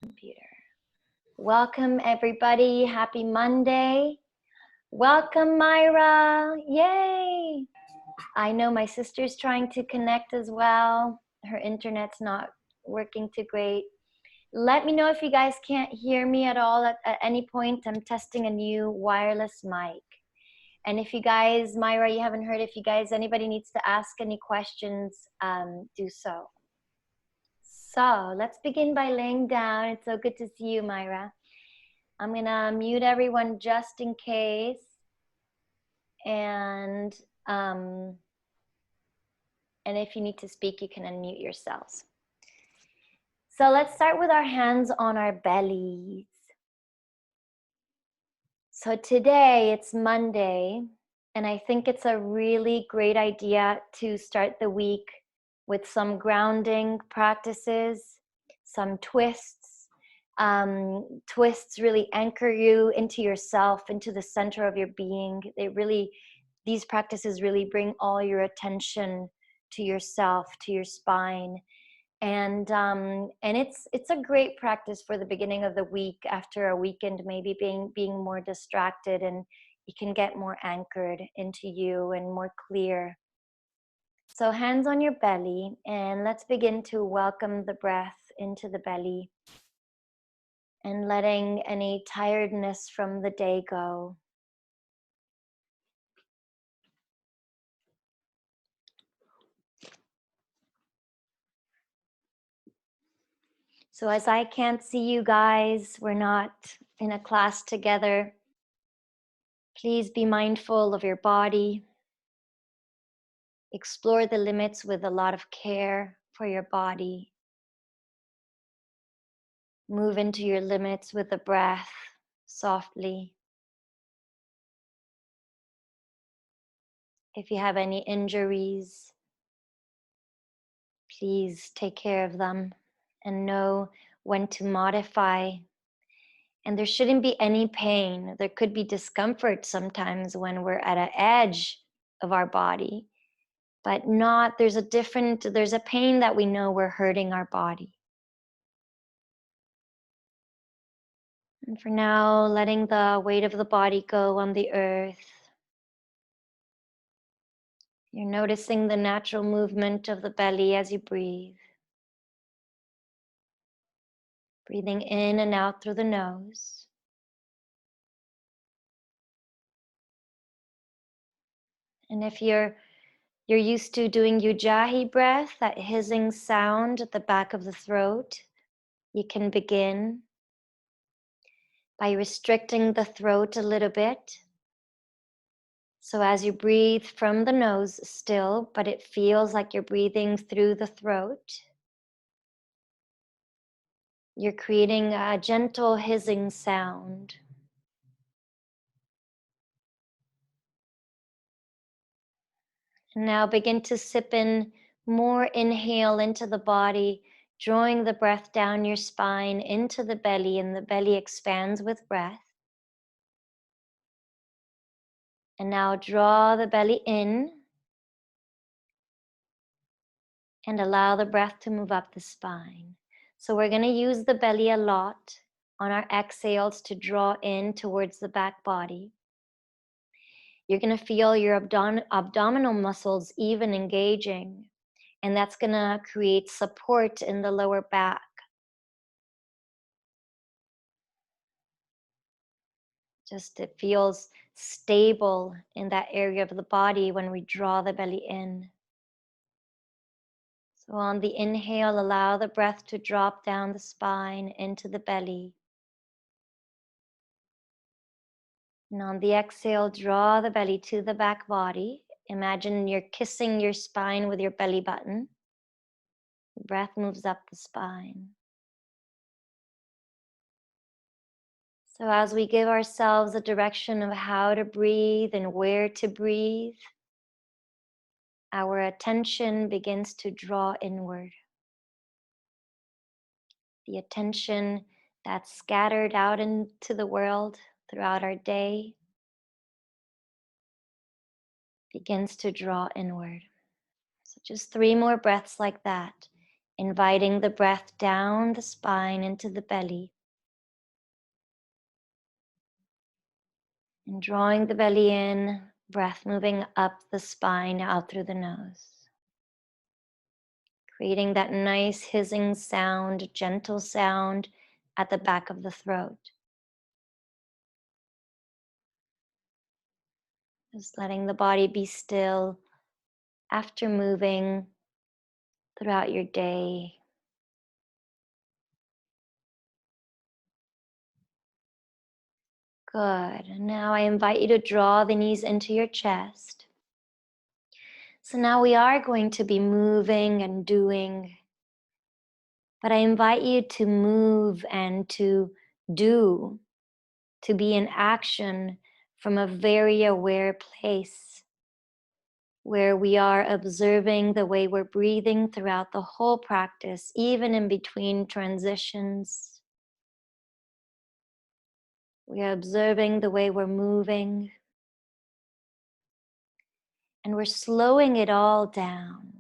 Computer. Welcome everybody. Happy Monday. Welcome Myra. Yay. I know my sister's trying to connect as well. Her internet's not working too great. Let me know if you guys can't hear me at all at any point. I'm testing a new wireless mic. And if you guys, Myra, you haven't heard, if you guys, anybody needs to ask any questions, do so. So let's begin by laying down. It's so good to see you, Myra. I'm gonna mute everyone just in case. And if you need to speak, you can unmute yourselves. So let's start with our hands on our bellies. So today it's Monday, and I think it's a really great idea to start the week with some grounding practices, some twists. Twists really anchor you into yourself, into the center of your being. These practices really bring all your attention to yourself, to your spine. And it's a great practice for the beginning of the week after a weekend, maybe being more distracted, and you can get more anchored into you and more clear. So hands on your belly, and let's begin to welcome the breath into the belly and letting any tiredness from the day go. So as I can't see you guys, we're not in a class together, please be mindful of your body. Explore the limits with a lot of care for your body. Move into your limits with the breath softly. If you have any injuries, please take care of them and know when to modify. And there shouldn't be any pain. There could be discomfort sometimes when we're at an edge of our body, but there's a pain that we know we're hurting our body. And for now, letting the weight of the body go on the earth. You're noticing the natural movement of the belly as you breathe. Breathing in and out through the nose. And if you're used to doing ujjayi breath, that hissing sound at the back of the throat, you can begin by restricting the throat a little bit. So as you breathe from the nose still, but it feels like you're breathing through the throat, you're creating a gentle hissing sound. And now begin to sip in more inhale into the body, drawing the breath down your spine into the belly, and the belly expands with breath. And now draw the belly in and allow the breath to move up the spine. So we're going to use the belly a lot on our exhales to draw in towards the back body. You're going to feel your abdominal muscles even engaging, and that's going to create support in the lower back. Just it feels stable in that area of the body when we draw the belly in. So on the inhale, allow the breath to drop down the spine into the belly. And on the exhale, draw the belly to the back body. Imagine you're kissing your spine with your belly button. The breath moves up the spine. So as we give ourselves a direction of how to breathe and where to breathe, our attention begins to draw inward. The attention that's scattered out into the world throughout our day begins to draw inward. So just 3 more breaths like that. inviting the breath down the spine into the belly, and drawing the belly in, breath moving up the spine, out through the nose, creating that nice hissing sound, gentle sound at the back of the throat. Just letting the body be still after moving throughout your day. Good. And now I invite you to draw the knees into your chest. So now we are going to be moving and doing, but I invite you to move and to do, to be in action from a very aware place where we are observing the way we're breathing throughout the whole practice, even in between transitions. We are observing the way we're moving, and we're slowing it all down.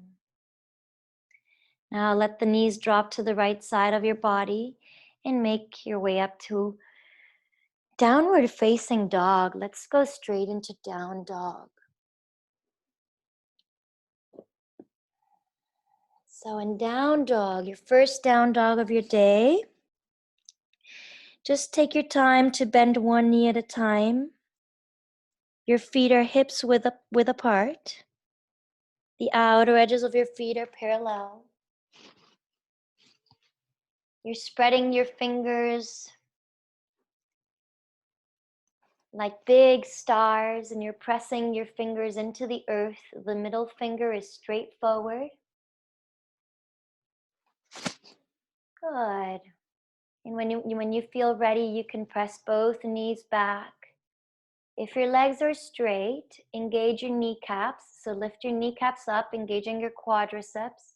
Now let the knees drop to the right side of your body and make your way up to downward facing dog. Let's go straight into down dog. So in down dog, your first down dog of your day, just take your time to bend one knee at a time. Your feet are hips width apart. The outer edges of your feet are parallel. You're spreading your fingers like big stars, and you're pressing your fingers into the earth. The middle finger is straight forward. Good. And when you feel ready, you can press both knees back. If your legs are straight, engage your kneecaps. So lift your kneecaps up, engaging your quadriceps.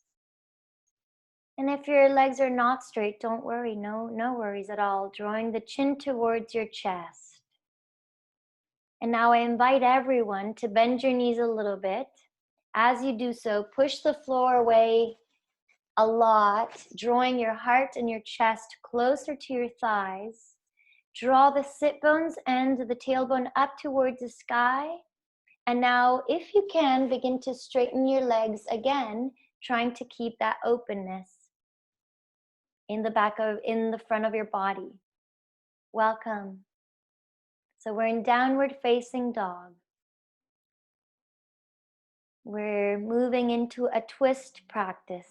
And if your legs are not straight, don't worry, no worries at all. Drawing the chin towards your chest. And now I invite everyone to bend your knees a little bit. As you do so, push the floor away a lot, drawing your heart and your chest closer to your thighs. Draw the sit bones and the tailbone up towards the sky. And now, if you can, begin to straighten your legs again, trying to keep that openness in the front of your body. Welcome. So we're in downward facing dog. We're moving into a twist practice.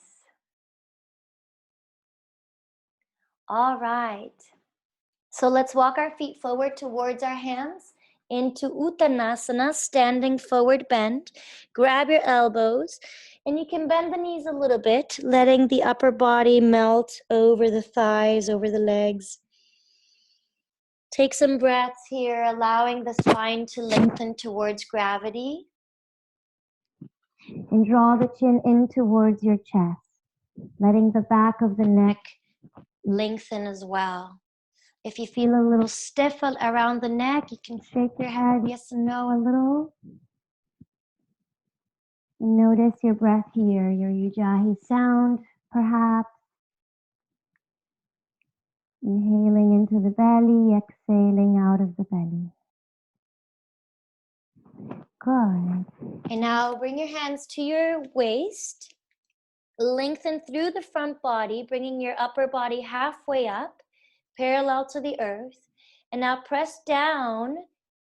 All right. So let's walk our feet forward towards our hands into Uttanasana, standing forward bend. Grab your elbows, and you can bend the knees a little bit, letting the upper body melt over the thighs, over the legs. Take some breaths here, allowing the spine to lengthen towards gravity. And draw the chin in towards your chest, letting the back of the neck lengthen as well. If you feel a little stiff around the neck, you can shake your head yes and no a little. And notice your breath here, your Ujjayi sound, perhaps. Inhaling into the belly, exhaling out of the belly. Good. And now bring your hands to your waist. Lengthen through the front body, bringing your upper body halfway up, parallel to the earth. And now press down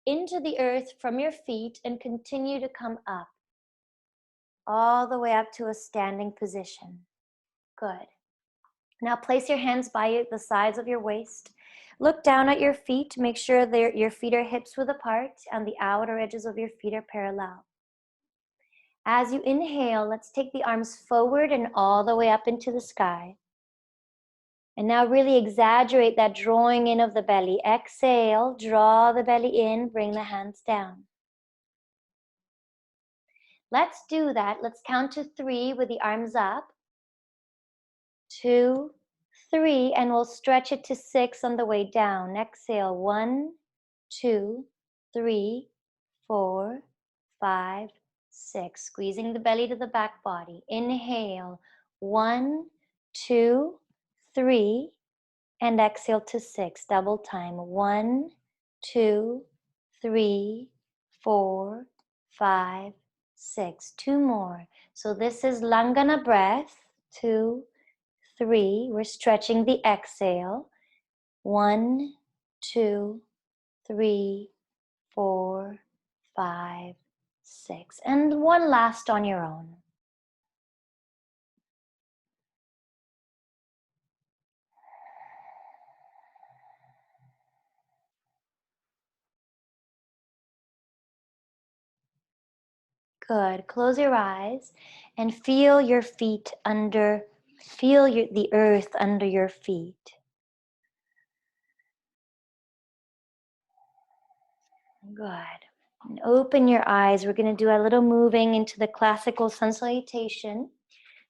into the earth from your feet and continue to come up. All the way up to a standing position. Good. Now place your hands by the sides of your waist. Look down at your feet. Make sure your feet are hips width apart and the outer edges of your feet are parallel. As you inhale, let's take the arms forward and all the way up into the sky. And now really exaggerate that drawing in of the belly. Exhale, draw the belly in, bring the hands down. Let's do that. Let's count to 3 with the arms up. 2, 3, and we'll stretch it to 6 on the way down. Exhale, 1, 2, 3, 4, 5, 6. Squeezing the belly to the back body. Inhale, 1, 2, 3, and exhale to 6. Double time. 1, 2, 3, 4, 5, 6. 2 more. So this is Langana breath. 2, 3. We're stretching the exhale. 1, 2, 3, 4, 5, 6. And one last on your own. Good. Close your eyes and feel your feet the earth under your feet. Good. And open your eyes. We're going to do a little moving into the classical sun salutation.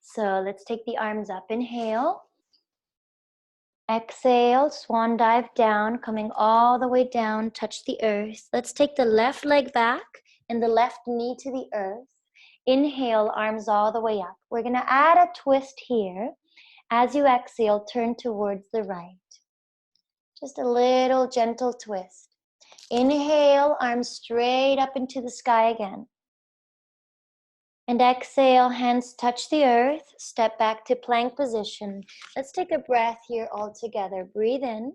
So let's take the arms up. Inhale. Exhale, swan dive down, coming all the way down, touch the earth. Let's take the left leg back and the left knee to the earth. Inhale, arms all the way up. We're going to add a twist here. As you exhale, turn towards the right. Just a little gentle twist. Inhale, arms straight up into the sky again. And exhale, hands touch the earth. Step back to plank position. Let's take a breath here all together. Breathe in.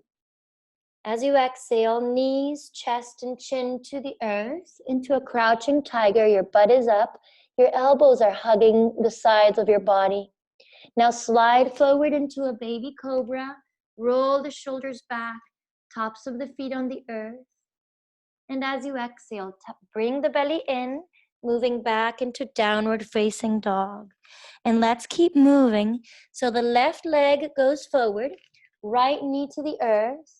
As you exhale, knees, chest, and chin to the earth, into a crouching tiger. Your butt is up. Your elbows are hugging the sides of your body. Now slide forward into a baby cobra. Roll the shoulders back, tops of the feet on the earth. And as you exhale, bring the belly in, moving back into downward facing dog. And let's keep moving. So the left leg goes forward, right knee to the earth.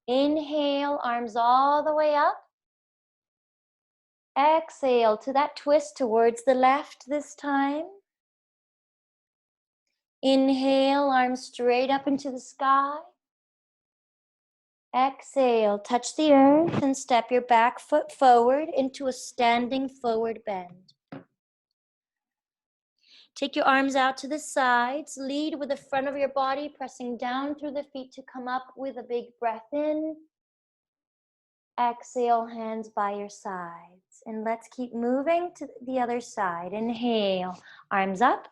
Inhale, arms all the way up. Exhale to that twist towards the left this time. Inhale, arms straight up into the sky. Exhale, touch the earth and step your back foot forward into a standing forward bend. Take your arms out to the sides. Lead with the front of your body, pressing down through the feet to come up with a big breath in. Exhale, hands by your sides. And let's keep moving to the other side. Inhale, arms up.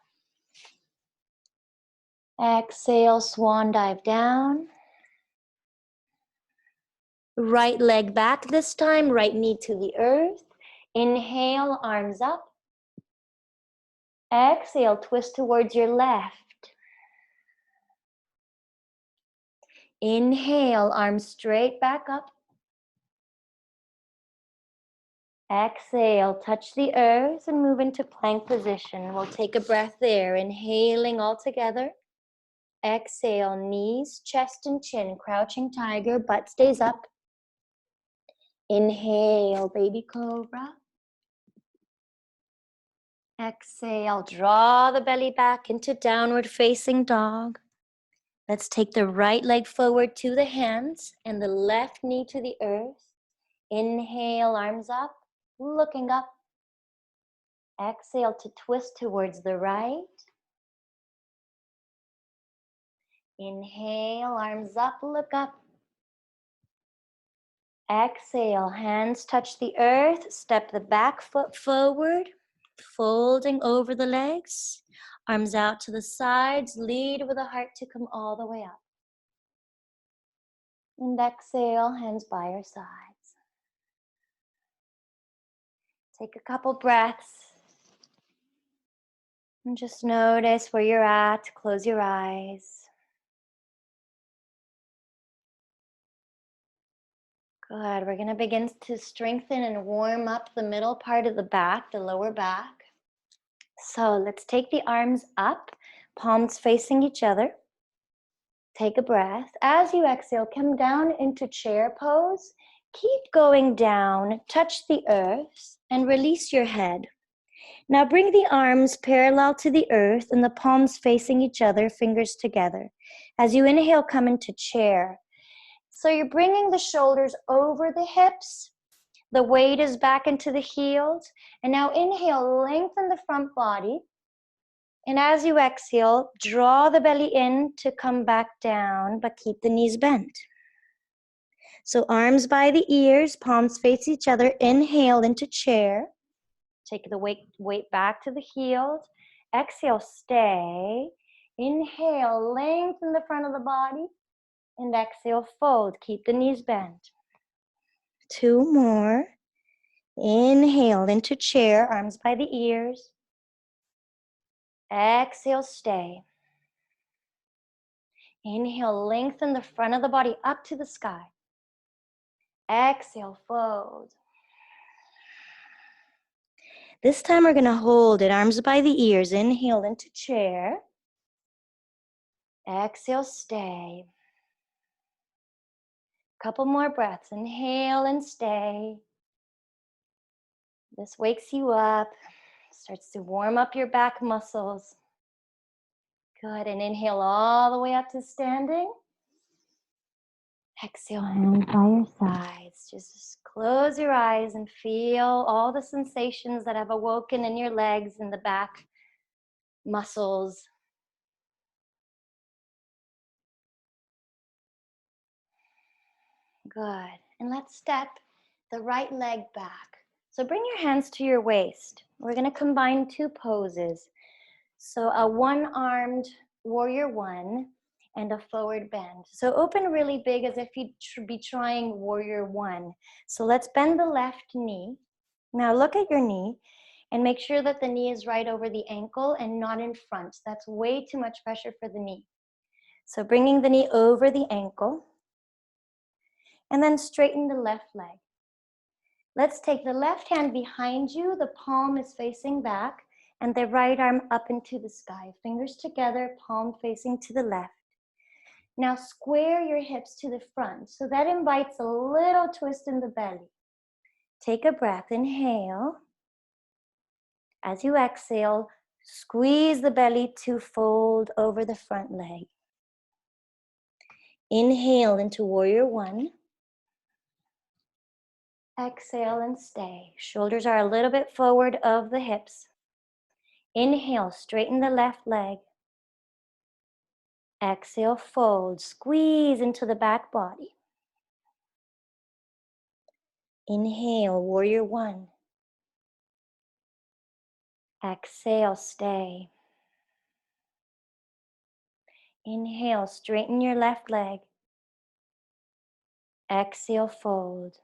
Exhale, swan dive down. Right leg back this time, right knee to the earth. Inhale, arms up. Exhale, twist towards your left. Inhale, arms straight back up. Exhale, touch the earth and move into plank position. We'll take a breath there, inhaling all together. Exhale, knees, chest, and chin, crouching tiger, butt stays up. Inhale, baby cobra. Exhale, draw the belly back into downward facing dog. Let's take the right leg forward to the hands and the left knee to the earth. Inhale, arms up, looking up. Exhale to twist towards the right. Inhale, arms up, look up. Exhale, hands touch the earth, step the back foot forward, folding over the legs, arms out to the sides, lead with the heart to come all the way up. And exhale, hands by your sides. Take a couple breaths. And just notice where you're at, close your eyes. Good, we're gonna begin to strengthen and warm up the middle part of the back, the lower back. So let's take the arms up, palms facing each other. Take a breath. As you exhale, come down into chair pose. Keep going down, touch the earth, and release your head. Now bring the arms parallel to the earth and the palms facing each other, fingers together. As you inhale, come into chair. So you're bringing the shoulders over the hips. The weight is back into the heels. And now inhale, lengthen the front body. And as you exhale, draw the belly in to come back down, but keep the knees bent. So arms by the ears, palms face each other. Inhale into chair. Take the weight back to the heels. Exhale, stay. Inhale, lengthen the front of the body. And exhale, fold. Keep the knees bent. 2 more. Inhale into chair, arms by the ears. Exhale, stay. Inhale, lengthen the front of the body up to the sky. Exhale, fold. This time we're going to hold it, arms by the ears. Inhale into chair. Exhale, stay. Couple more breaths. Inhale and stay. This wakes you up, starts to warm up your back muscles. Good, and inhale all the way up to standing. Exhale, hands by your sides. Just close your eyes and feel all the sensations that have awoken in your legs and the back muscles. Good, and let's step the right leg back. So bring your hands to your waist. We're going to combine 2 poses. So a one-armed warrior 1 and a forward bend. So open really big as if you should be trying warrior 1. So let's bend the left knee. Now look at your knee and make sure that the knee is right over the ankle and not in front. That's way too much pressure for the knee. So bringing the knee over the ankle and then straighten the left leg. Let's take the left hand behind you. The palm is facing back and the right arm up into the sky. Fingers together, palm facing to the left. Now square your hips to the front. So that invites a little twist in the belly. Take a breath, inhale. As you exhale, squeeze the belly to fold over the front leg. Inhale into warrior 1. Exhale and stay. Shoulders are a little bit forward of the hips. Inhale, straighten the left leg. Exhale, fold, squeeze into the back body. Inhale, warrior 1. Exhale, stay. Inhale, straighten your left leg. Exhale, fold.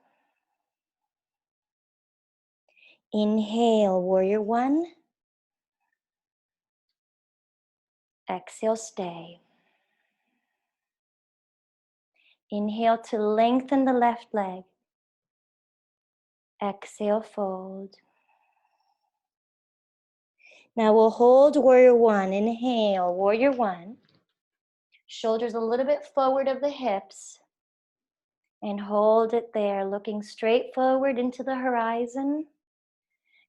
Inhale, warrior 1. Exhale, stay. Inhale to lengthen the left leg. Exhale, fold. Now we'll hold warrior 1. Inhale, warrior 1. Shoulders a little bit forward of the hips. And hold it there, looking straight forward into the horizon.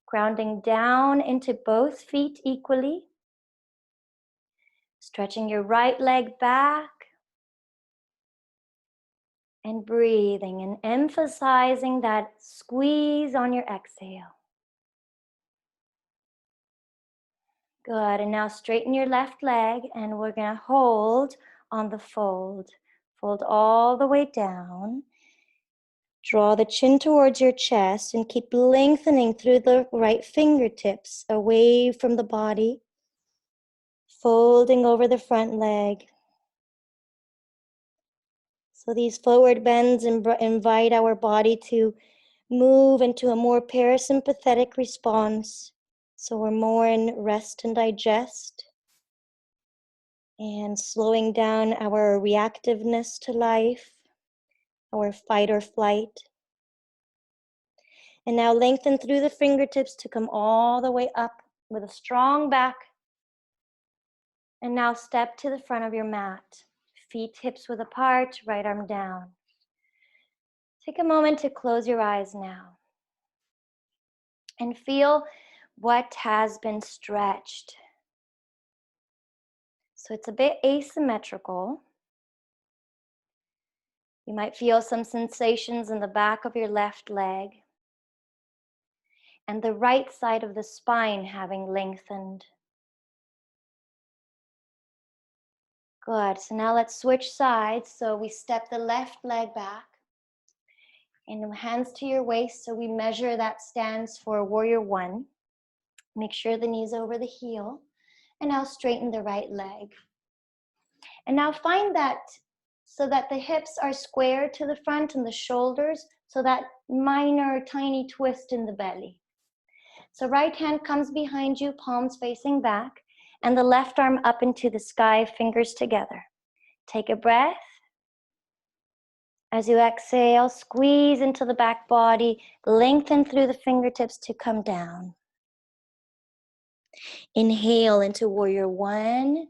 Grounding down into both feet equally. Stretching your right leg back. And breathing and emphasizing that squeeze on your exhale. Good, and now straighten your left leg and we're gonna hold on the fold. Fold all the way down. Draw the chin towards your chest and keep lengthening through the right fingertips away from the body. Folding over the front leg. So these forward bends invite our body to move into a more parasympathetic response. So we're more in rest and digest. And slowing down our reactiveness to life, our fight or flight. And now lengthen through the fingertips to come all the way up with a strong back. And now step to the front of your mat. Feet hips width apart, right arm down. Take a moment to close your eyes now. And feel what has been stretched. So it's a bit asymmetrical. You might feel some sensations in the back of your left leg and the right side of the spine having lengthened. Good. So now let's switch sides. So we step the left leg back and hands to your waist. So we measure that stands for warrior one. Make sure the knee's over the heel. And now straighten the right leg. And now find that so that the hips are square to the front and the shoulders, so that minor tiny twist in the belly. So right hand comes behind you, palms facing back, and the left arm up into the sky, fingers together. Take a breath. As you exhale, squeeze into the back body, lengthen through the fingertips to come down. Inhale into warrior one,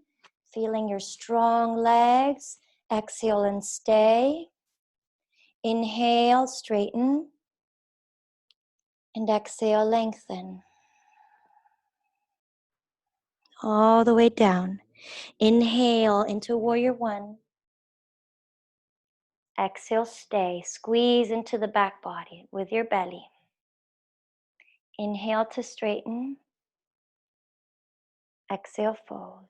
feeling your strong legs. Exhale and stay. Inhale, straighten. And exhale, lengthen. All the way down. Inhale into warrior one. Exhale, stay. Squeeze into the back body with your belly. Inhale to straighten. Exhale, fold.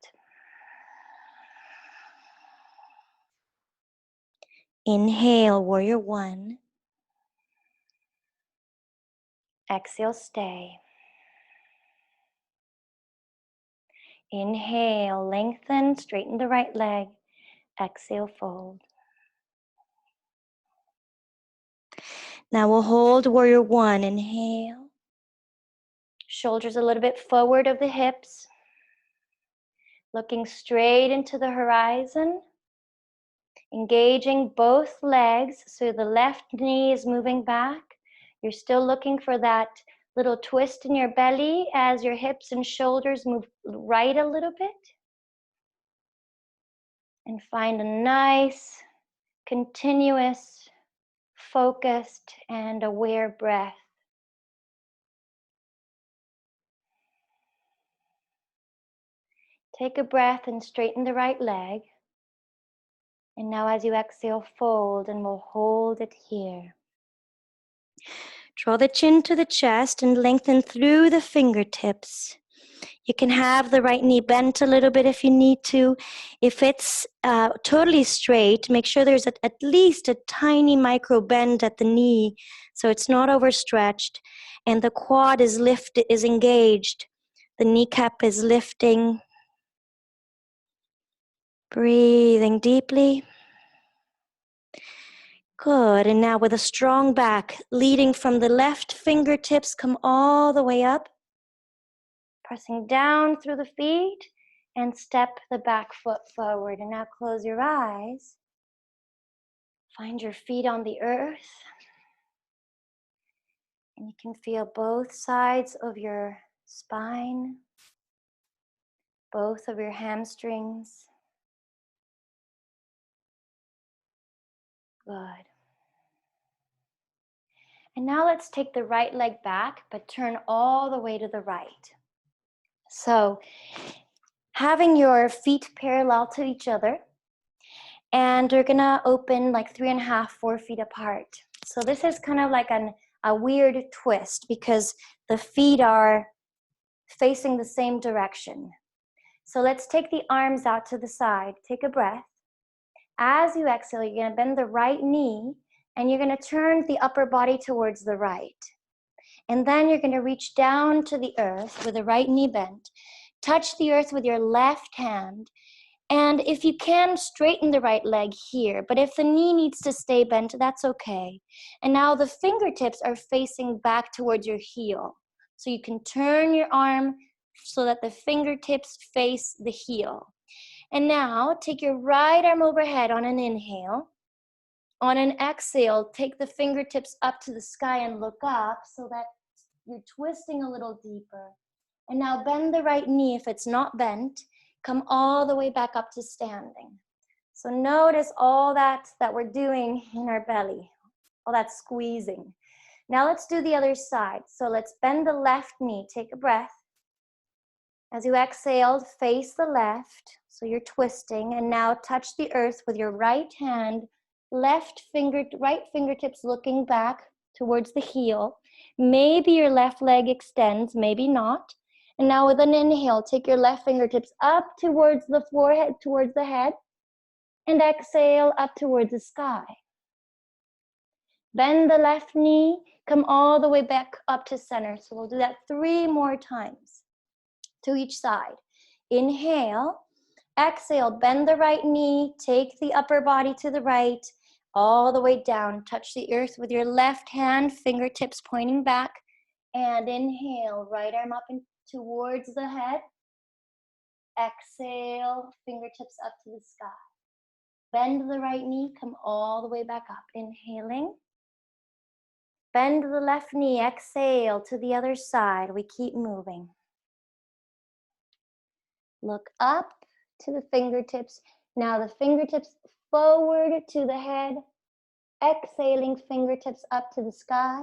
Inhale, warrior one. Exhale, stay. Inhale, lengthen, straighten the right leg. Exhale, fold. Now we'll hold warrior one. Inhale. Shoulders a little bit forward of the hips. Looking straight into the horizon. Engaging both legs, so the left knee is moving back. You're still looking for that little twist in your belly as your hips and shoulders move right a little bit. And find a nice, continuous, focused, and aware breath. Take a breath and straighten the right leg. And now as you exhale, fold, and we'll hold it here. Draw the chin to the chest and lengthen through the fingertips. You can have the right knee bent a little bit if you need to. If it's totally straight, make sure there's at least a tiny micro bend at the knee so it's not overstretched. And the quad is engaged. The kneecap is lifting. Breathing deeply. Good. And now with a strong back, leading from the left fingertips, come all the way up. Pressing down through the feet and step the back foot forward. And now close your eyes. Find your feet on the earth. And you can feel both sides of your spine, both of your hamstrings. Good. And now let's take the right leg back, but turn all the way to the right. So, having your feet parallel to each other, and you're gonna open like 3.5, 4 feet apart. So this is kind of like a weird twist because the feet are facing the same direction. So let's take the arms out to the side. Take a breath. As you exhale, you're gonna bend the right knee and you're gonna turn the upper body towards the right. And then you're gonna reach down to the earth with the right knee bent. Touch the earth with your left hand. And if you can, straighten the right leg here. But if the knee needs to stay bent, that's okay. And now the fingertips are facing back towards your heel. So you can turn your arm so that the fingertips face the heel. And now take your right arm overhead on an inhale. On an exhale, take the fingertips up to the sky and look up so that you're twisting a little deeper. And now bend the right knee if it's not bent. Come all the way back up to standing. So notice all that we're doing in our belly, all that squeezing. Now let's do the other side. So let's bend the left knee. Take a breath. As you exhale, face the left. So you're twisting. And now touch the earth with your right hand. Right fingertips looking back towards the heel. Maybe your left leg extends, maybe not. And now with an inhale, take your left fingertips up towards the forehead, towards the head. And exhale up towards the sky. Bend the left knee, come all the way back up to center. So we'll do that 3 more times to each side. Inhale, exhale, bend the right knee, take the upper body to the right, all the way down. Touch the earth with your left hand, fingertips pointing back. And inhale, right arm up and towards the head. Exhale, fingertips up to the sky. Bend the right knee, come all the way back up. Inhaling. Bend the left knee, exhale to the other side. We keep moving. Look up to the fingertips. Now the fingertips forward to the head. Exhaling, fingertips up to the sky.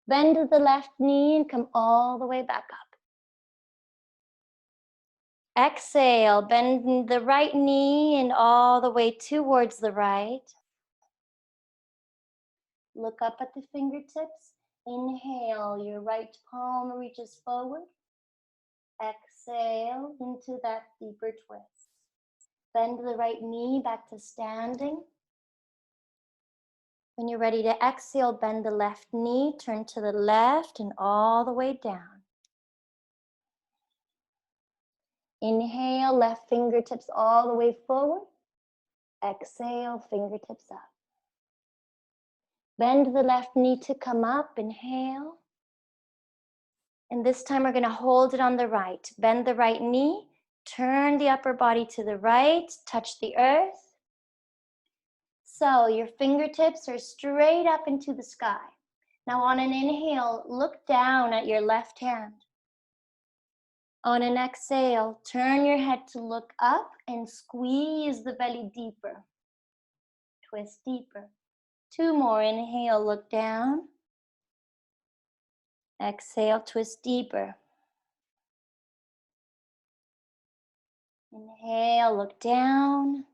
Bend the left knee and come all the way back up. Exhale, bend the right knee and all the way towards the right. Look up at the fingertips. Inhale, your right palm reaches forward. Exhale into that deeper twist. Bend the right knee back to standing. When you're ready to exhale, bend the left knee, turn to the left and all the way down. Inhale, left fingertips all the way forward. Exhale, fingertips up. Bend the left knee to come up, inhale. And this time we're going to hold it on the right. Bend the right knee, turn the upper body to the right, touch the earth. So your fingertips are straight up into the sky. Now on an inhale, look down at your left hand. On an exhale, turn your head to look up and squeeze the belly deeper. Twist deeper. 2 more. Inhale, look down. Exhale, twist deeper. Inhale, look down.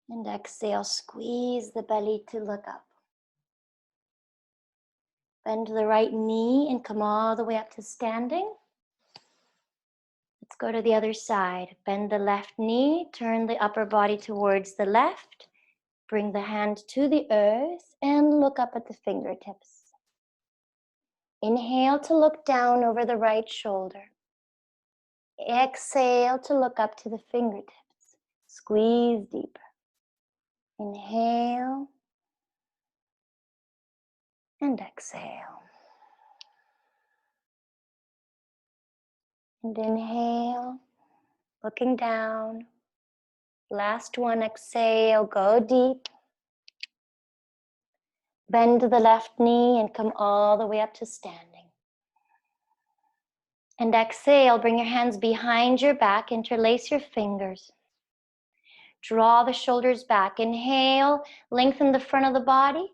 And exhale, squeeze the belly to look up. Bend the right knee and come all the way up to standing. Let's go to the other side. Bend the left knee, turn the upper body towards the left. Bring the hand to the earth and look up at the fingertips. Inhale to look down over the right shoulder. Exhale to look up to the fingertips. Squeeze deeper. Inhale and exhale. And inhale, looking down. Last one, exhale, go deep. Bend the left knee and come all the way up to standing. And exhale, bring your hands behind your back, interlace your fingers. Draw the shoulders back. Inhale, lengthen the front of the body.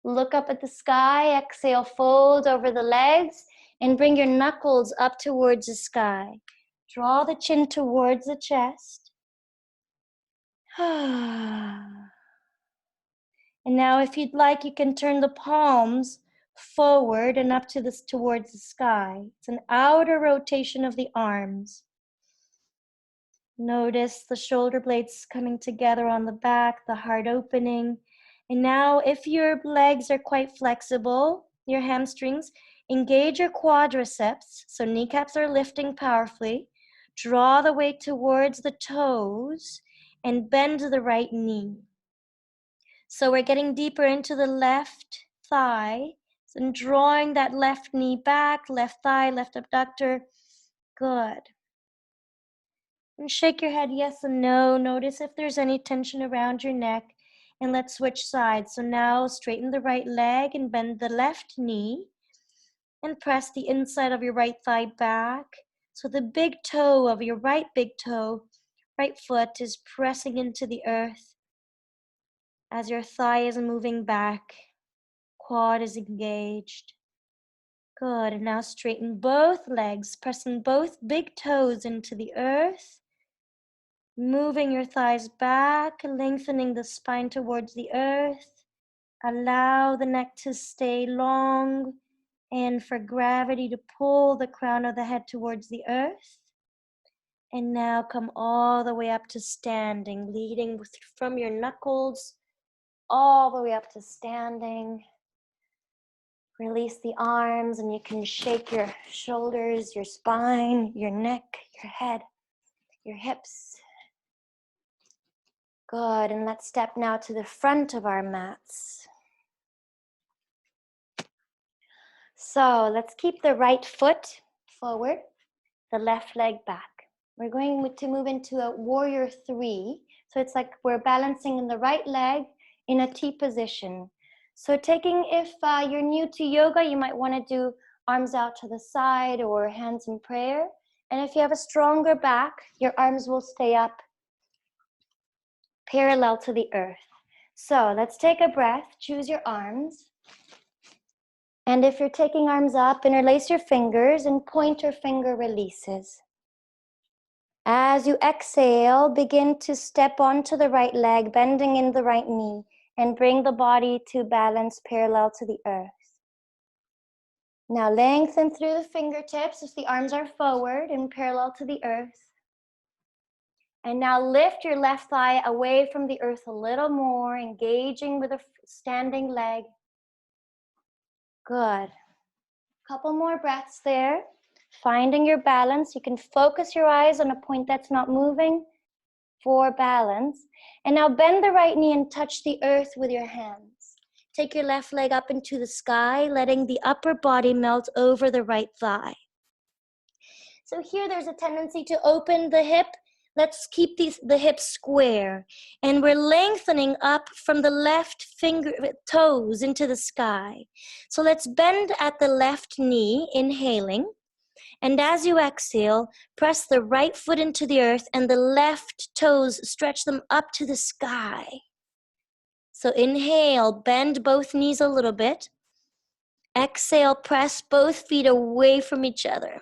Look up at the sky. Exhale, fold over the legs and bring your knuckles up towards the sky. Draw the chin towards the chest. And now if you'd like, you can turn the palms forward and up to this towards the sky. It's an outer rotation of the arms. Notice the shoulder blades coming together on the back, the heart opening. And now if your legs are quite flexible, your hamstrings, engage your quadriceps. So kneecaps are lifting powerfully. Draw the weight towards the toes and bend the right knee. So we're getting deeper into the left thigh and drawing that left knee back, left thigh, left abductor. Good. And shake your head yes and no. Notice if there's any tension around your neck. And let's switch sides. So now straighten the right leg and bend the left knee. And press the inside of your right thigh back. So the big toe of your right big toe, right foot is pressing into the earth. As your thigh is moving back, quad is engaged. Good, and now straighten both legs, pressing both big toes into the earth. Moving your thighs back, lengthening the spine towards the earth. Allow the neck to stay long and for gravity to pull the crown of the head towards the earth. And now come all the way up to standing, leading from your knuckles all the way up to standing. Release the arms and you can shake your shoulders, your spine, your neck, your head, your hips. Good, and let's step now to the front of our mats. So let's keep the right foot forward, the left leg back. We're going to move into a warrior 3. So it's like we're balancing in the right leg in a T position. So if you're new to yoga, you might want to do arms out to the side or hands in prayer. And if you have a stronger back, your arms will stay up parallel to the earth. So let's take a breath, choose your arms. And if you're taking arms up, interlace your fingers and pointer finger releases. As you exhale, begin to step onto the right leg, bending in the right knee, and bring the body to balance parallel to the earth. Now lengthen through the fingertips if the arms are forward and parallel to the earth. And now lift your left thigh away from the earth a little more, engaging with a standing leg. Good. Couple more breaths there. Finding your balance. You can focus your eyes on a point that's not moving for balance. And now bend the right knee and touch the earth with your hands. Take your left leg up into the sky, letting the upper body melt over the right thigh. So here there's a tendency to open the hip. Let's keep the hips square. And we're lengthening up from the left toes into the sky. So let's bend at the left knee, inhaling. And as you exhale, press the right foot into the earth and the left toes, stretch them up to the sky. So inhale, bend both knees a little bit. Exhale, press both feet away from each other.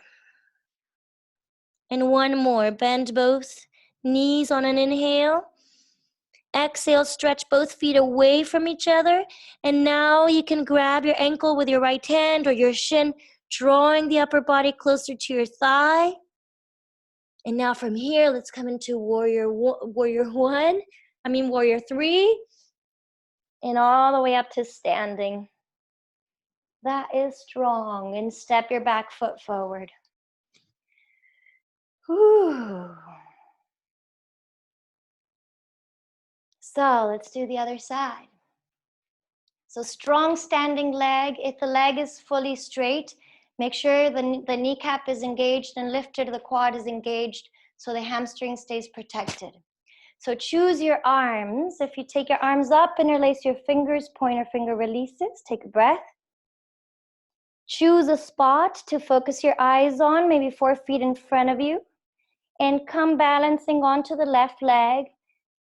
And one more, bend both knees on an inhale. Exhale, stretch both feet away from each other. And now you can grab your ankle with your right hand or your shin, drawing the upper body closer to your thigh. And now from here, let's come into warrior 3. And all the way up to standing. That is strong. And step your back foot forward. Whew. So let's do the other side. So strong standing leg. If the leg is fully straight, make sure the kneecap is engaged and lifted, the quad is engaged, so the hamstring stays protected. So choose your arms. If you take your arms up, interlace your fingers, pointer finger releases. Take a breath. Choose a spot to focus your eyes on, maybe 4 feet in front of you. And come balancing onto the left leg.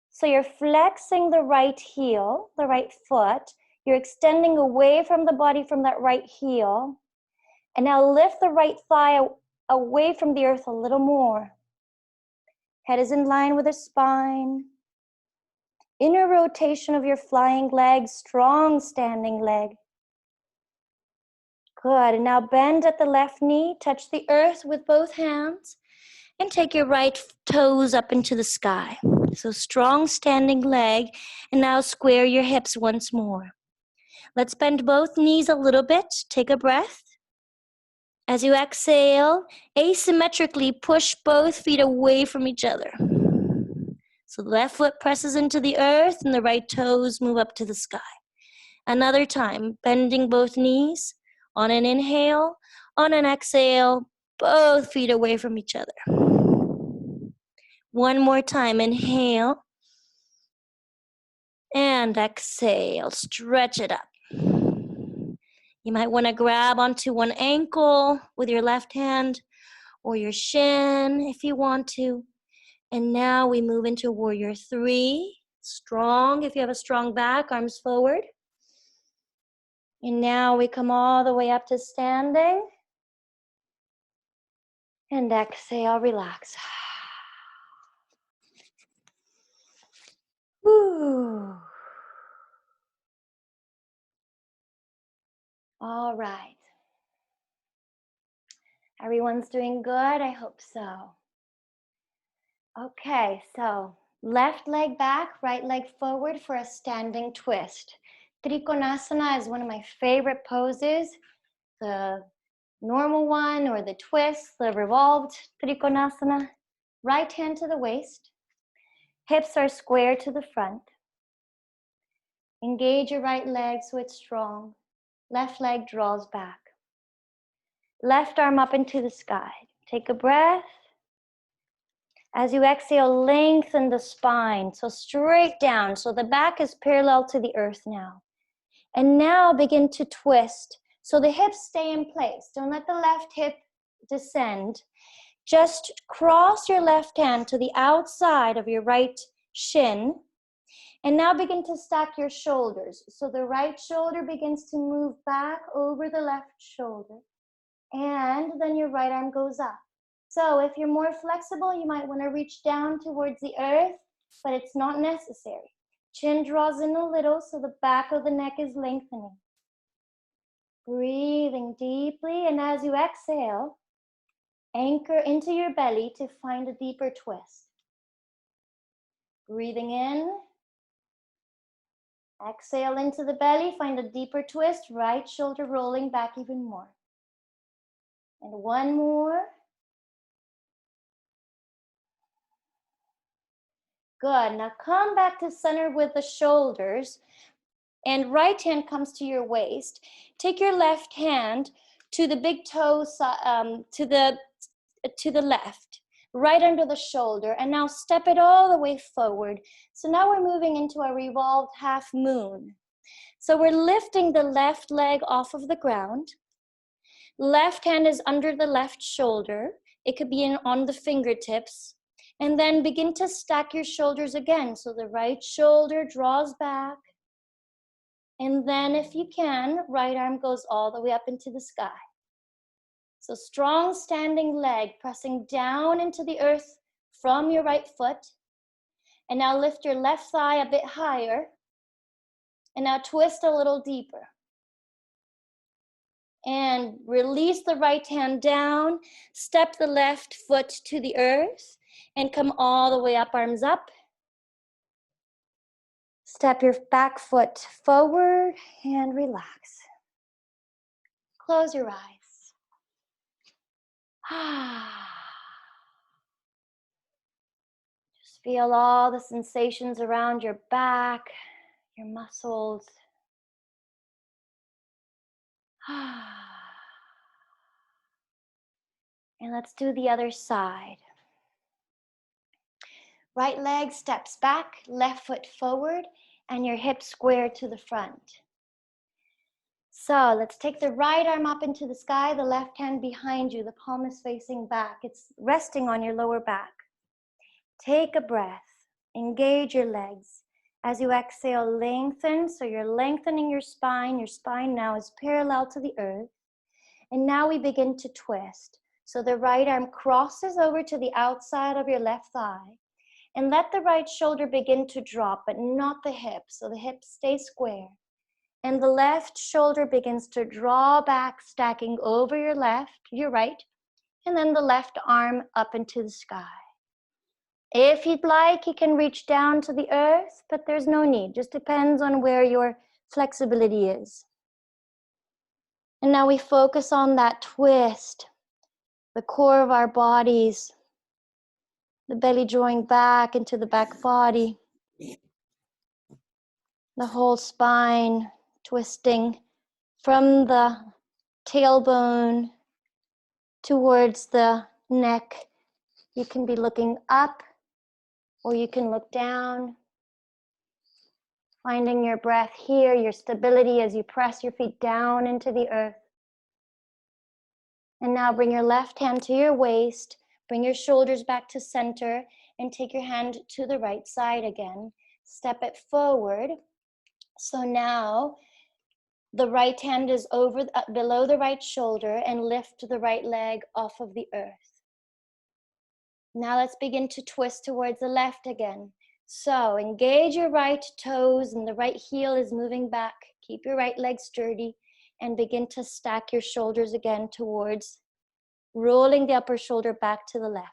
So you're flexing the right heel, the right foot. You're extending away from the body from that right heel. And now lift the right thigh away from the earth a little more. Head is in line with the spine. Inner rotation of your flying leg, strong standing leg. Good, and now bend at the left knee, touch the earth with both hands, and take your right toes up into the sky. So strong standing leg, and now square your hips once more. Let's bend both knees a little bit, take a breath. As you exhale, asymmetrically push both feet away from each other. So the left foot presses into the earth, and the right toes move up to the sky. Another time, bending both knees. On an inhale, on an exhale, both feet away from each other. One more time, inhale. And exhale, stretch it up. You might want to grab onto one ankle with your left hand or your shin if you want to. And now we move into warrior 3. Strong, if you have a strong back, arms forward. And now we come all the way up to standing. And exhale, relax. Whew. All right. Everyone's doing good? I hope so. Okay, so left leg back, right leg forward for a standing twist. Trikonasana is one of my favorite poses. The normal one or the twist, the revolved Trikonasana. Right hand to the waist. Hips are square to the front. Engage your right leg so it's strong. Left leg draws back. Left arm up into the sky. Take a breath. As you exhale, lengthen the spine, so straight down. So the back is parallel to the earth now. And now begin to twist. So the hips stay in place. Don't let the left hip descend. Just cross your left hand to the outside of your right shin. And now begin to stack your shoulders. So the right shoulder begins to move back over the left shoulder. And then your right arm goes up. So if you're more flexible, you might want to reach down towards the earth, but it's not necessary. Chin draws in a little, so the back of the neck is lengthening. Breathing deeply, and as you exhale, anchor into your belly to find a deeper twist. Breathing in. Exhale into the belly, find a deeper twist, right shoulder rolling back even more. And one more. Good. Now come back to center with the shoulders, and right hand comes to your waist. Take your left hand to the big toe, to the left, right under the shoulder, and now step it all the way forward. So now we're moving into a revolved half moon. So we're lifting the left leg off of the ground. Left hand is under the left shoulder. It could be on the fingertips. And then begin to stack your shoulders again. So the right shoulder draws back. And then if you can, right arm goes all the way up into the sky. So strong standing leg pressing down into the earth from your right foot. And now lift your left thigh a bit higher. And now twist a little deeper. And release the right hand down. Step the left foot to the earth. And come all the way up, arms up. Step your back foot forward and relax. Close your eyes. Just feel all the sensations around your back, your muscles. And let's do the other side. Right leg steps back, left foot forward, and your hips square to the front. So let's take the right arm up into the sky, the left hand behind you, the palm is facing back. It's resting on your lower back. Take a breath, engage your legs. As you exhale, lengthen, so you're lengthening your spine. Your spine now is parallel to the earth. And now we begin to twist. So the right arm crosses over to the outside of your left thigh. And let the right shoulder begin to drop, but not the hip. So the hip stays square. And the left shoulder begins to draw back, stacking over your right, and then the left arm up into the sky. If you'd like, you can reach down to the earth, but there's no need. Just depends on where your flexibility is. And now we focus on that twist, the core of our bodies, the belly drawing back into the back body, the whole spine twisting from the tailbone towards the neck. You can be looking up or you can look down. Finding your breath here, your stability as you press your feet down into the earth. And now bring your left hand to your waist, bring your shoulders back to center, and take your hand to the right side again. Step it forward. So now the right hand is below the right shoulder, and lift the right leg off of the earth. Now let's begin to twist towards the left again. So engage your right toes and the right heel is moving back. Keep your right leg sturdy and begin to stack your shoulders again towards rolling the upper shoulder back to the left.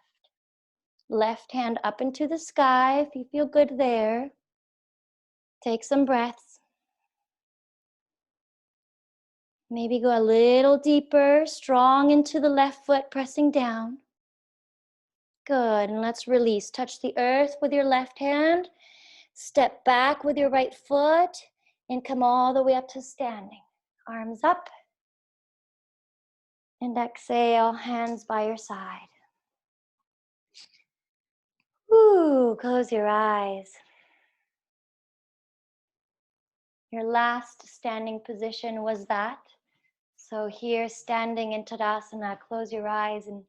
Left hand up into the sky if you feel good there. Take some breaths. Maybe go a little deeper, strong into the left foot, pressing down. Good, and let's release. Touch the earth with your left hand. Step back with your right foot and come all the way up to standing. Arms up. And exhale, hands by your side. Ooh, close your eyes. Your last standing position was that. So here, standing in Tadasana, close your eyes and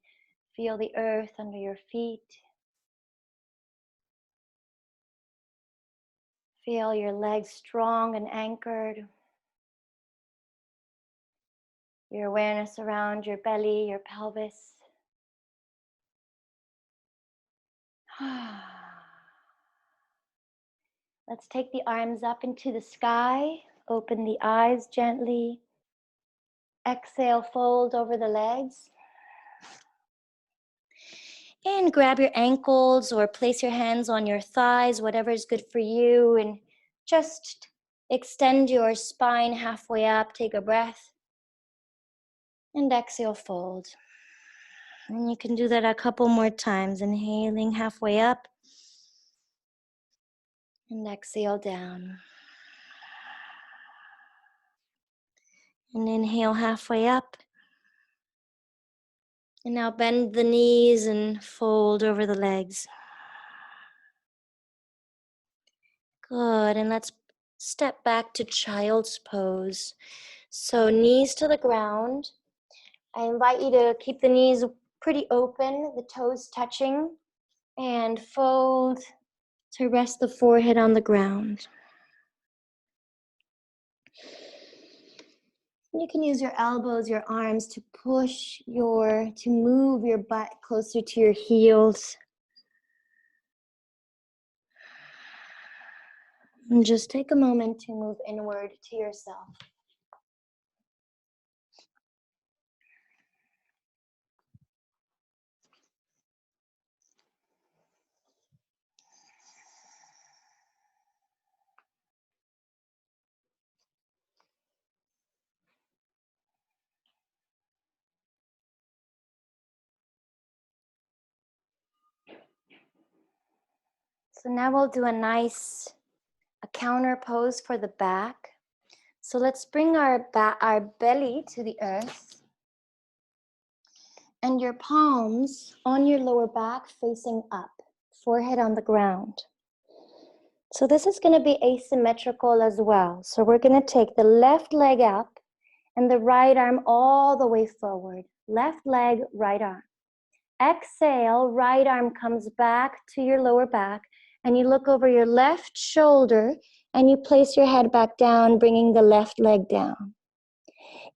feel the earth under your feet. Feel your legs strong and anchored. Your awareness around your belly, your pelvis. Let's take the arms up into the sky. Open the eyes gently. Exhale, fold over the legs. And grab your ankles or place your hands on your thighs, whatever is good for you. And just extend your spine halfway up. Take a breath. And exhale, fold. And you can do that a couple more times. Inhaling halfway up. And exhale down. And inhale halfway up. And now bend the knees and fold over the legs. Good, and let's step back to child's pose. So knees to the ground. I invite you to keep the knees pretty open, the toes touching, and fold to rest the forehead on the ground. You can use your elbows, your arms to move your butt closer to your heels. And just take a moment to move inward to yourself. So now we'll do a counter pose for the back. So let's bring our belly to the earth and your palms on your lower back facing up, forehead on the ground. So this is going to be asymmetrical as well. So we're going to take the left leg up and the right arm all the way forward. Left leg, right arm. Exhale, right arm comes back to your lower back and you look over your left shoulder and you place your head back down, bringing the left leg down.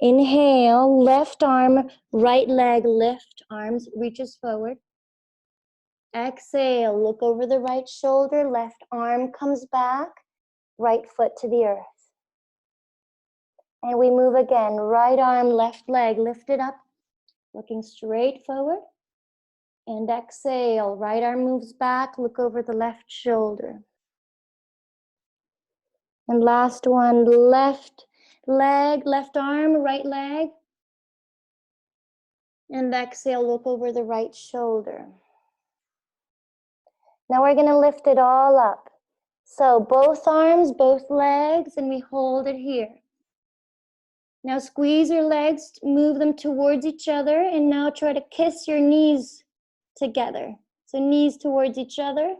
Inhale, left arm, right leg, lift, arms reaches forward. Exhale, look over the right shoulder, left arm comes back, right foot to the earth. And we move again, right arm, left leg, lift it up, looking straight forward. And exhale, right arm moves back, look over the left shoulder. And last one, left leg, left arm, right leg. And exhale, look over the right shoulder. Now we're going to lift it all up. So both arms, both legs, and we hold it here. Now squeeze your legs, move them towards each other, and now try to kiss your knees together. So knees towards each other.